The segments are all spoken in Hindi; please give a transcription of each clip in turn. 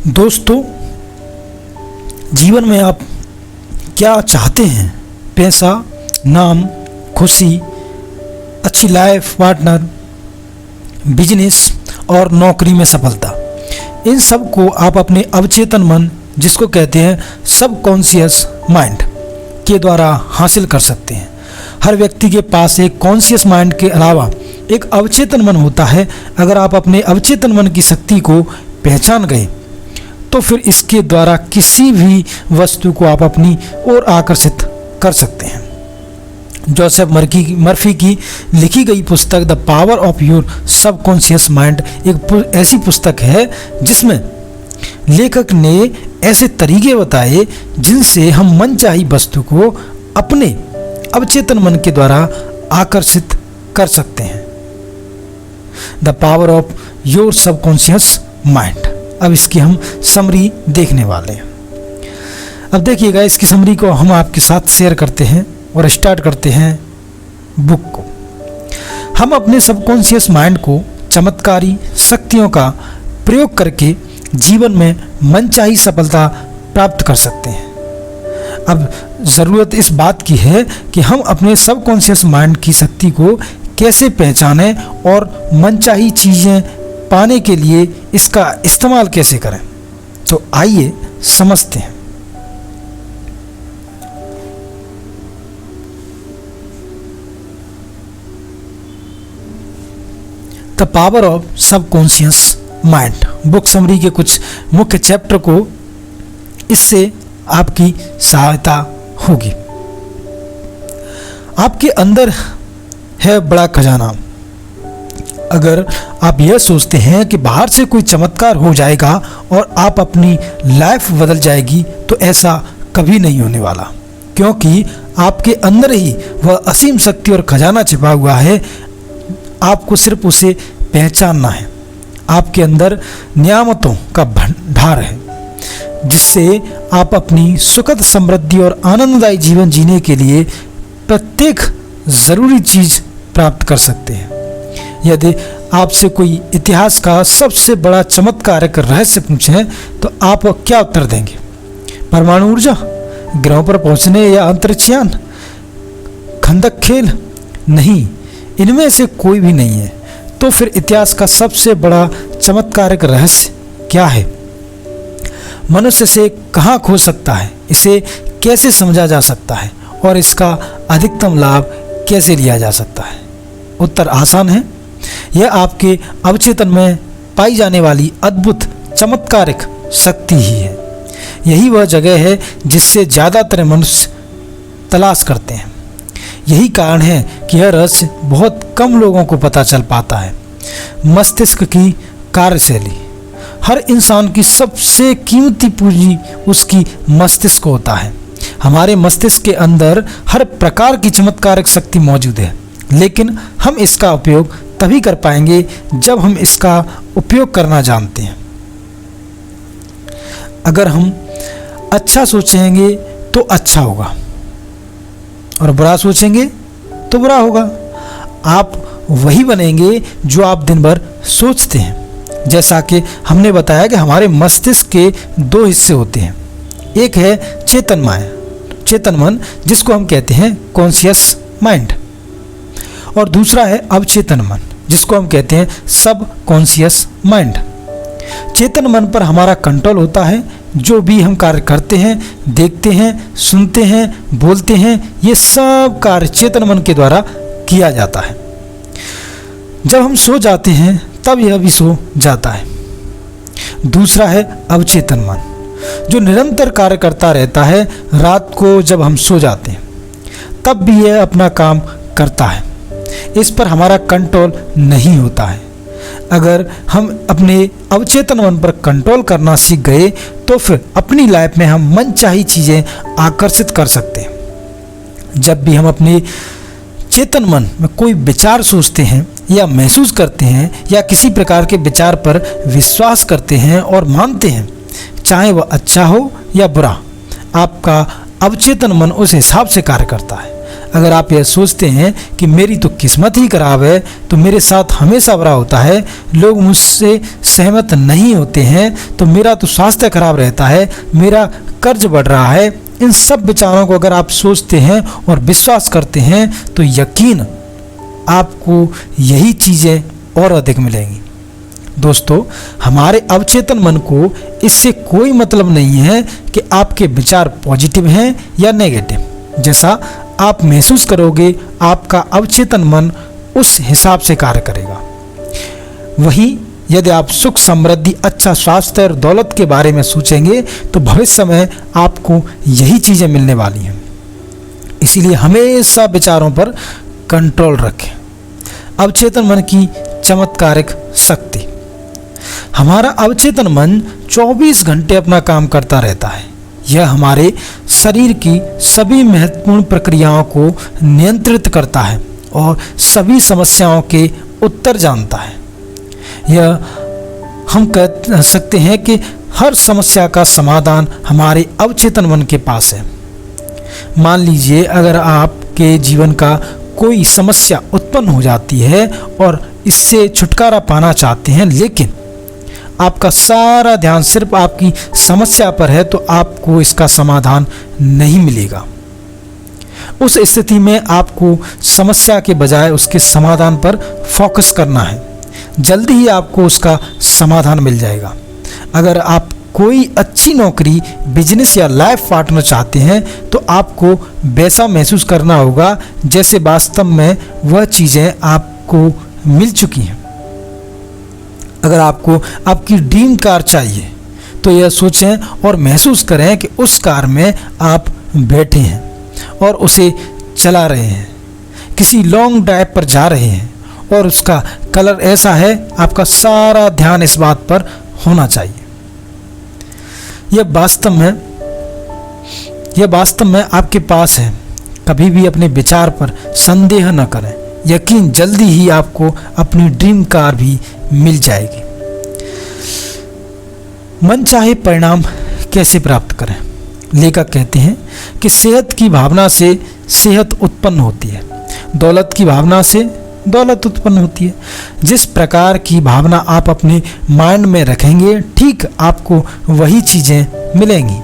दोस्तों, जीवन में आप क्या चाहते हैं? पैसा, नाम, खुशी, अच्छी लाइफ पार्टनर, बिजनेस और नौकरी में सफलता। इन सब को आप अपने अवचेतन मन, जिसको कहते हैं सबकॉन्शियस माइंड, के द्वारा हासिल कर सकते हैं। हर व्यक्ति के पास एक कॉन्शियस माइंड के अलावा एक अवचेतन मन होता है। अगर आप अपने अवचेतन मन की शक्ति को पहचान गए तो फिर इसके द्वारा किसी भी वस्तु को आप अपनी ओर आकर्षित कर सकते हैं। जोसेफ मर्फी की लिखी गई पुस्तक the power of your subconscious mind एक ऐसी पुस्तक है जिसमें लेखक ने ऐसे तरीके बताए जिनसे हम मनचाही वस्तु को अपने अवचेतन मन के द्वारा आकर्षित कर सकते हैं। The power of your subconscious mind. अब इसकी हम समरी देखने वाले हैं। अब देखिएगा, इसकी समरी को हम आपके साथ शेयर करते हैं और स्टार्ट करते हैं बुक को। हम अपने सबकॉन्शियस माइंड को चमत्कारी शक्तियों का प्रयोग करके जीवन में मनचाही सफलता प्राप्त कर सकते हैं। अब ज़रूरत इस बात की है कि हम अपने सबकॉन्शियस माइंड की शक्ति को कैसे पहचानें और मनचाही चीज़ें पाने के लिए इसका इस्तेमाल कैसे करें। तो आइए समझते हैं। The power of subconscious mind book summary के कुछ मुख्य चैप्टर को इससे आपकी सहायता होगी। आपके अंदर है बड़ा खजाना। अगर आप यह सोचते हैं कि बाहर से कोई चमत्कार हो जाएगा और आप अपनी लाइफ बदल जाएगी, तो ऐसा कभी नहीं होने वाला, क्योंकि आपके अंदर ही वह असीम शक्ति और खजाना छिपा हुआ है। आपको सिर्फ उसे पहचानना है। आपके अंदर नियामतों का भंडार है जिससे आप अपनी सुखद, समृद्धि और आनंददायी जीवन जीने के लिए प्रत्येक ज़रूरी चीज़ प्राप्त कर सकते हैं। यदि आपसे कोई इतिहास का सबसे बड़ा चमत्कारक रहस्य पूछें तो आप क्या उत्तर देंगे? परमाणु ऊर्जा, ग्रहों पर पहुंचने या अंतरिक्षयान, खंदक खेल? नहीं, इनमें से कोई भी नहीं है। तो फिर इतिहास का सबसे बड़ा चमत्कारक रहस्य क्या है? मनुष्य से कहाँ खो सकता है, इसे कैसे समझा जा सकता है और इसका अधिकतम लाभ कैसे लिया जा सकता है? उत्तर आसान है। यह आपके अवचेतन में पाई जाने वाली अद्भुत चमत्कारिक शक्ति ही है। यही वह जगह है जिससे ज़्यादातर मनुष्य तलाश करते हैं। यही कारण है कि यह रहस्य बहुत कम लोगों को पता चल पाता है। मस्तिष्क की कार्यशैली। हर इंसान की सबसे कीमती पूंजी उसकी मस्तिष्क होता है। हमारे मस्तिष्क के अंदर हर प्रकार की चमत्कारिक शक्ति मौजूद है, लेकिन हम इसका उपयोग तभी कर पाएंगे जब हम इसका उपयोग करना जानते हैं। अगर हम अच्छा सोचेंगे तो अच्छा होगा और बुरा सोचेंगे तो बुरा होगा। आप वही बनेंगे जो आप दिन भर सोचते हैं। जैसा कि हमने बताया कि हमारे मस्तिष्क के दो हिस्से होते हैं। एक है चेतन मन, जिसको हम कहते हैं कॉन्शियस माइंड, और दूसरा है अवचेतन मन, जिसको हम कहते हैं सब कॉन्शियस माइंड। चेतन मन पर हमारा कंट्रोल होता है। जो भी हम कार्य करते हैं, देखते हैं, सुनते हैं, बोलते हैं, ये सब कार्य चेतन मन के द्वारा किया जाता है। जब हम सो जाते हैं तब यह भी सो जाता है। दूसरा है अवचेतन मन, जो निरंतर कार्य करता रहता है। रात को जब हम सो जाते हैं तब भी यह अपना काम करता है। इस पर हमारा कंट्रोल नहीं होता है। अगर हम अपने अवचेतन मन पर कंट्रोल करना सीख गए तो फिर अपनी लाइफ में हम मनचाही चीज़ें आकर्षित कर सकते हैं। जब भी हम अपने चेतन मन में कोई विचार सोचते हैं या महसूस करते हैं या किसी प्रकार के विचार पर विश्वास करते हैं और मानते हैं, चाहे वह अच्छा हो या बुरा, आपका अवचेतन मन उस हिसाब से कार्य करता है। अगर आप यह सोचते हैं कि मेरी तो किस्मत ही खराब है, तो मेरे साथ हमेशा बुरा होता है, लोग मुझसे सहमत नहीं होते हैं, तो मेरा तो स्वास्थ्य खराब रहता है, मेरा कर्ज बढ़ रहा है, इन सब विचारों को अगर आप सोचते हैं और विश्वास करते हैं तो यकीन आपको यही चीज़ें और अधिक मिलेंगी। दोस्तों, हमारे अवचेतन मन को इससे कोई मतलब नहीं है कि आपके विचार पॉजिटिव हैं या नेगेटिव। जैसा आप महसूस करोगे, आपका अवचेतन मन उस हिसाब से कार्य करेगा। वहीं यदि आप सुख, समृद्धि, अच्छा स्वास्थ्य और दौलत के बारे में सोचेंगे तो भविष्य में आपको यही चीज़ें मिलने वाली हैं। इसीलिए हमेशा विचारों पर कंट्रोल रखें। अवचेतन मन की चमत्कारिक शक्ति। हमारा अवचेतन मन 24 घंटे अपना काम करता रहता है। यह हमारे शरीर की सभी महत्वपूर्ण प्रक्रियाओं को नियंत्रित करता है और सभी समस्याओं के उत्तर जानता है। यह हम कह सकते हैं कि हर समस्या का समाधान हमारे अवचेतन मन के पास है। मान लीजिए अगर आपके जीवन का कोई समस्या उत्पन्न हो जाती है और इससे छुटकारा पाना चाहते हैं, लेकिन आपका सारा ध्यान सिर्फ आपकी समस्या पर है, तो आपको इसका समाधान नहीं मिलेगा। उस स्थिति में आपको समस्या के बजाय उसके समाधान पर फोकस करना है। जल्दी ही आपको उसका समाधान मिल जाएगा। अगर आप कोई अच्छी नौकरी, बिजनेस या लाइफ पार्टनर चाहते हैं तो आपको वैसा महसूस करना होगा जैसे वास्तव में वह चीज़ें आपको मिल चुकी हैं। अगर आपको आपकी ड्रीम कार चाहिए तो यह सोचें और महसूस करें कि उस कार में आप बैठे हैं और उसे चला रहे हैं, किसी लॉन्ग ड्राइव पर जा रहे हैं और उसका कलर ऐसा है, आपका सारा ध्यान इस बात पर होना चाहिए। यह वास्तव में आपके पास है। कभी भी अपने विचार पर संदेह न करें। यकीन जल्दी ही आपको अपनी ड्रीम कार भी मिल जाएगी। मनचाहे परिणाम कैसे प्राप्त करें? लेखक कहते हैं कि सेहत की भावना से सेहत उत्पन्न होती है, दौलत की भावना से दौलत उत्पन्न होती है। जिस प्रकार की भावना आप अपने माइंड में रखेंगे, ठीक आपको वही चीज़ें मिलेंगी।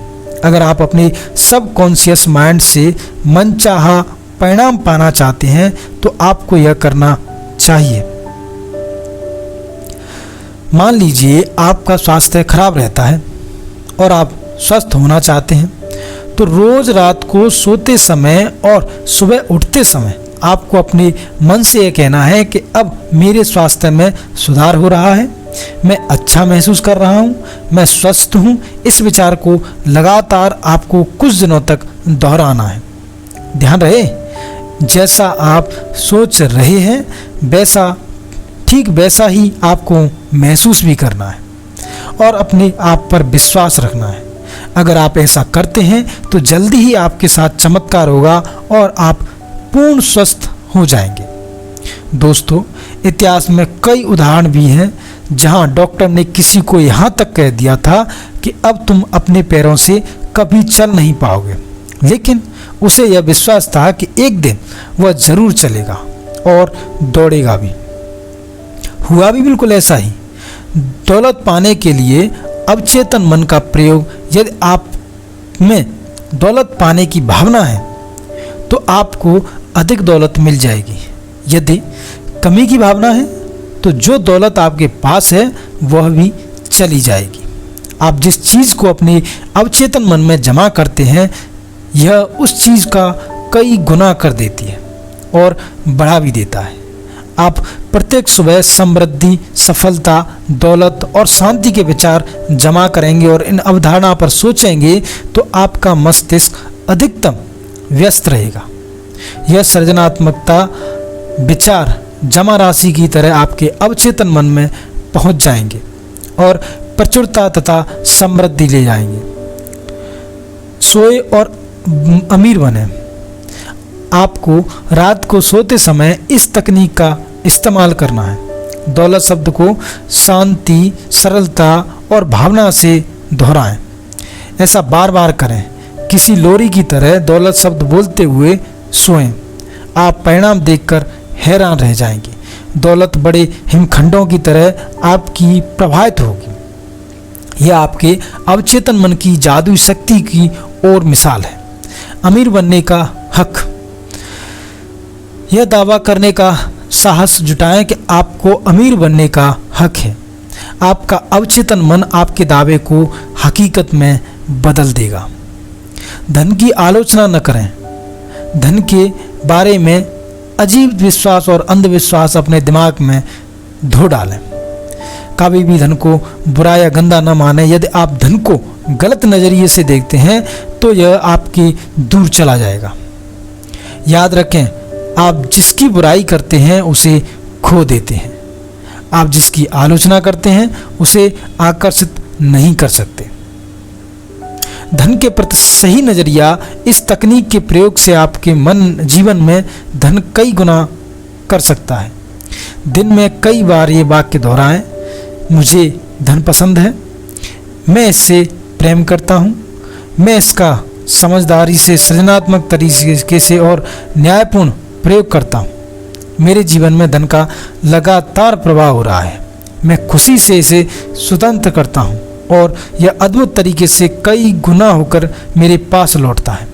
अगर आप अपने सबकॉन्शियस माइंड से मनचाहा परिणाम पाना चाहते हैं तो आपको यह करना चाहिए। मान लीजिए आपका स्वास्थ्य खराब रहता है और आप स्वस्थ होना चाहते हैं, तो रोज रात को सोते समय और सुबह उठते समय आपको अपने मन से यह कहना है कि अब मेरे स्वास्थ्य में सुधार हो रहा है, मैं अच्छा महसूस कर रहा हूँ, मैं स्वस्थ हूँ। इस विचार को लगातार आपको कुछ दिनों तक दोहराना है। ध्यान रहे, जैसा आप सोच रहे हैं ठीक वैसा ही आपको महसूस भी करना है और अपने आप पर विश्वास रखना है। अगर आप ऐसा करते हैं तो जल्दी ही आपके साथ चमत्कार होगा और आप पूर्ण स्वस्थ हो जाएंगे। दोस्तों, इतिहास में कई उदाहरण भी हैं जहां डॉक्टर ने किसी को यहाँ तक कह दिया था कि अब तुम अपने पैरों से कभी चल नहीं पाओगे, लेकिन उसे यह विश्वास था कि एक दिन वह जरूर चलेगा और दौड़ेगा भी। हुआ भी बिल्कुल ऐसा ही। दौलत पाने के लिए अवचेतन मन का प्रयोग। यदि आप में दौलत पाने की भावना है तो आपको अधिक दौलत मिल जाएगी। यदि कमी की भावना है तो जो दौलत आपके पास है वह भी चली जाएगी। आप जिस चीज़ को अपने अवचेतन मन में जमा करते हैं, यह उस चीज़ का कई गुना कर देती है और बढ़ा भी देता है। आप प्रत्येक सुबह समृद्धि, सफलता, दौलत और शांति के विचार जमा करेंगे और इन अवधारणा पर सोचेंगे तो आपका मस्तिष्क अधिकतम व्यस्त रहेगा। यह सृजनात्मकता विचार जमा राशि की तरह आपके अवचेतन मन में पहुंच जाएंगे और प्रचुरता तथा समृद्धि ले जाएंगे। सोए और अमीर बने। आपको रात को सोते समय इस तकनीक का इस्तेमाल करना है। दौलत शब्द को शांति, सरलता और भावना से दोहराएं। ऐसा बार बार करें। किसी लोरी की तरह दौलत शब्द बोलते हुए सोएं। आप परिणाम देखकर हैरान रह जाएंगे। दौलत बड़े हिमखंडों की तरह आपकी प्रभावित होगी। यह आपके अवचेतन मन की जादुई शक्ति की और मिसाल है। अमीर बनने का हक। यह दावा करने का साहस जुटाएं कि आपको अमीर बनने का हक है। आपका अवचेतन मन आपके दावे को हकीकत में बदल देगा। धन की आलोचना न करें। धन के बारे में अजीब विश्वास और अंधविश्वास अपने दिमाग में धो डालें। कभी भी धन को बुरा या गंदा न माने। यदि आप धन को गलत नज़रिए से देखते हैं तो यह आपके दूर चला जाएगा। याद रखें, आप जिसकी बुराई करते हैं उसे खो देते हैं। आप जिसकी आलोचना करते हैं उसे आकर्षित नहीं कर सकते। धन के प्रति सही नज़रिया। इस तकनीक के प्रयोग से आपके जीवन में धन कई गुना कर सकता है। दिन में कई बार ये वाक्य दोहराएं, मुझे धन पसंद है, मैं इससे प्रेम करता हूँ, मैं इसका समझदारी से, सृजनात्मक तरीके से और न्यायपूर्ण प्रयोग करता हूँ। मेरे जीवन में धन का लगातार प्रवाह हो रहा है। मैं खुशी से इसे स्वतंत्र करता हूँ और यह अद्भुत तरीके से कई गुना होकर मेरे पास लौटता है।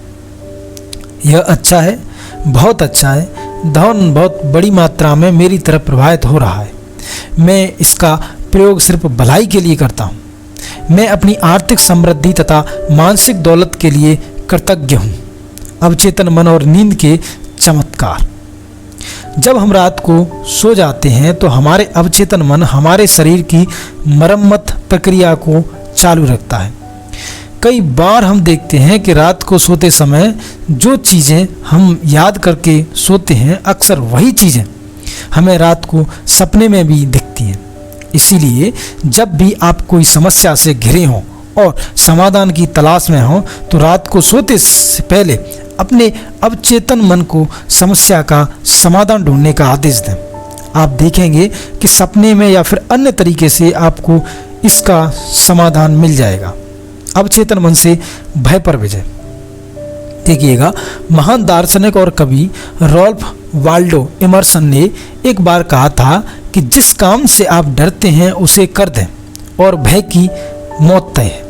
यह अच्छा है, बहुत अच्छा है। धन बहुत बड़ी मात्रा में मेरी तरफ प्रभावित हो रहा है। मैं इसका प्रयोग सिर्फ भलाई के लिए करता हूँ। मैं अपनी आर्थिक समृद्धि तथा मानसिक दौलत के लिए कृतज्ञ हूँ। अवचेतन मन और नींद के चमत्कार। जब हम रात को सो जाते हैं तो हमारे अवचेतन मन हमारे शरीर की मरम्मत प्रक्रिया को चालू रखता है। कई बार हम देखते हैं कि रात को सोते समय जो चीज़ें हम याद करके सोते हैं, अक्सर वही चीज़ें हमें रात को सपने में भी दिखती हैं। इसीलिए जब भी आप कोई समस्या से घिरे हों और समाधान की तलाश में हों तो रात को सोते से पहले अपने अवचेतन मन को समस्या का समाधान ढूंढने का आदेश दें। आप देखेंगे कि सपने में या फिर अन्य तरीके से आपको इसका समाधान मिल जाएगा। अवचेतन मन से भय पर विजय। देखिएगा, महान दार्शनिक और कवि रॉल्फ वाल्डो इमर्सन ने एक बार कहा था कि जिस काम से आप डरते हैं उसे कर दें और भय की मौत तय है।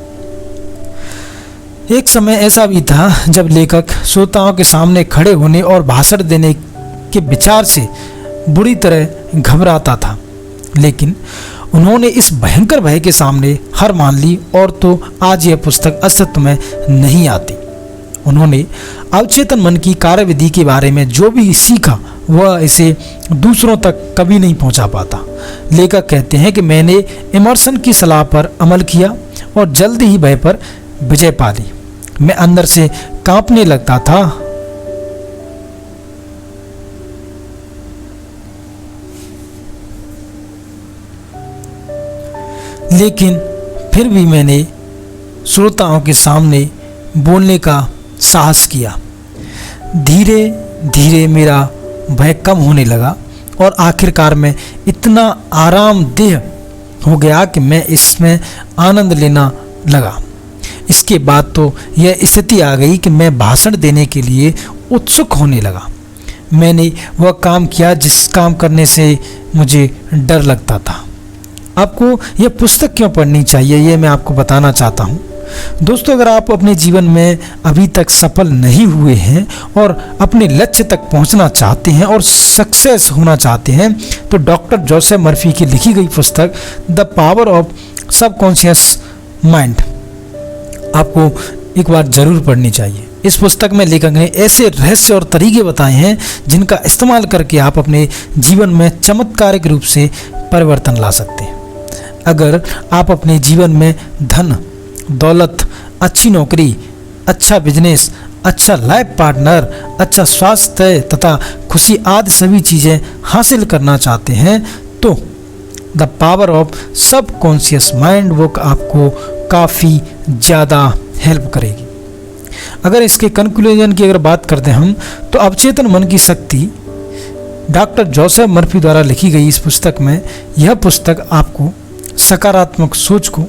एक समय ऐसा भी था जब लेखक श्रोताओं के सामने खड़े होने और भाषण देने के विचार से बुरी तरह घबराता था, लेकिन उन्होंने इस भयंकर भय के सामने हार मान ली और तो आज यह पुस्तक अस्तित्व में नहीं आती। उन्होंने अवचेतन मन की कार्यविधि के बारे में जो भी सीखा वह इसे दूसरों तक कभी नहीं पहुंचा पाता। लेखक कहते हैं कि मैंने इमर्सन की सलाह पर अमल किया और जल्द ही भय पर विजय पा ली। मैं अंदर से कांपने लगता था, लेकिन फिर भी मैंने श्रोताओं के सामने बोलने का साहस किया। धीरे धीरे मेरा भय कम होने लगा और आखिरकार मैं इतना आरामदेह हो गया कि मैं इसमें आनंद लेना लगा। इसके बाद तो यह स्थिति आ गई कि मैं भाषण देने के लिए उत्सुक होने लगा। मैंने वह काम किया जिस काम करने से मुझे डर लगता था। आपको यह पुस्तक क्यों पढ़नी चाहिए ये मैं आपको बताना चाहता हूँ। दोस्तों, अगर आप अपने जीवन में अभी तक सफल नहीं हुए हैं और अपने लक्ष्य तक पहुँचना चाहते हैं और सक्सेस होना चाहते हैं तो डॉक्टर जोसेफ मर्फी की लिखी गई पुस्तक the power of subconscious mind आपको एक बार जरूर पढ़नी चाहिए। इस पुस्तक में लेखक ने ऐसे रहस्य और तरीके बताए हैं जिनका इस्तेमाल करके आप अपने जीवन में चमत्कारिक रूप से परिवर्तन ला सकते हैं। अगर आप अपने जीवन में धन, दौलत, अच्छी नौकरी, अच्छा बिजनेस, अच्छा लाइफ पार्टनर, अच्छा स्वास्थ्य तथा खुशी आदि सभी चीज़ें हासिल करना चाहते हैं तो the power of subconscious mind book आपको काफ़ी ज़्यादा हेल्प करेगी। अगर इसके कंक्लूजन की अगर बात करते हम तो अवचेतन मन की शक्ति डॉक्टर जोसेफ मर्फी द्वारा लिखी गई इस पुस्तक में यह पुस्तक आपको सकारात्मक सोच को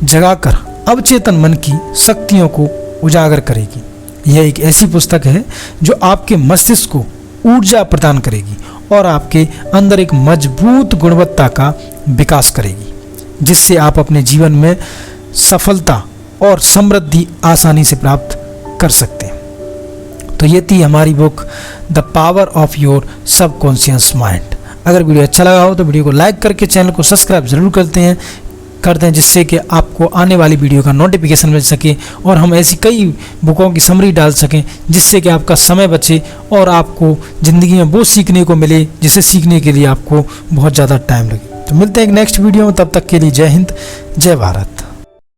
जगाकर अवचेतन मन की शक्तियों को उजागर करेगी। यह एक ऐसी पुस्तक है जो आपके मस्तिष्क को ऊर्जा प्रदान करेगी और आपके अंदर एक मजबूत गुणवत्ता का विकास करेगी, जिससे आप अपने जीवन में सफलता और समृद्धि आसानी से प्राप्त कर सकते हैं। तो ये थी हमारी book the power of your subconscious mind. अगर वीडियो अच्छा लगा हो तो वीडियो को लाइक करके चैनल को सब्सक्राइब ज़रूर करते हैं, जिससे कि आपको आने वाली वीडियो का नोटिफिकेशन मिल सके और हम ऐसी कई बुकों की समरी डाल सकें, जिससे कि आपका समय बचे और आपको ज़िंदगी में वो सीखने को मिले जिसे सीखने के लिए आपको बहुत ज़्यादा टाइम लगे। तो मिलते हैं एक नेक्स्ट वीडियो में, तब तक के लिए जय हिंद, जय भारत।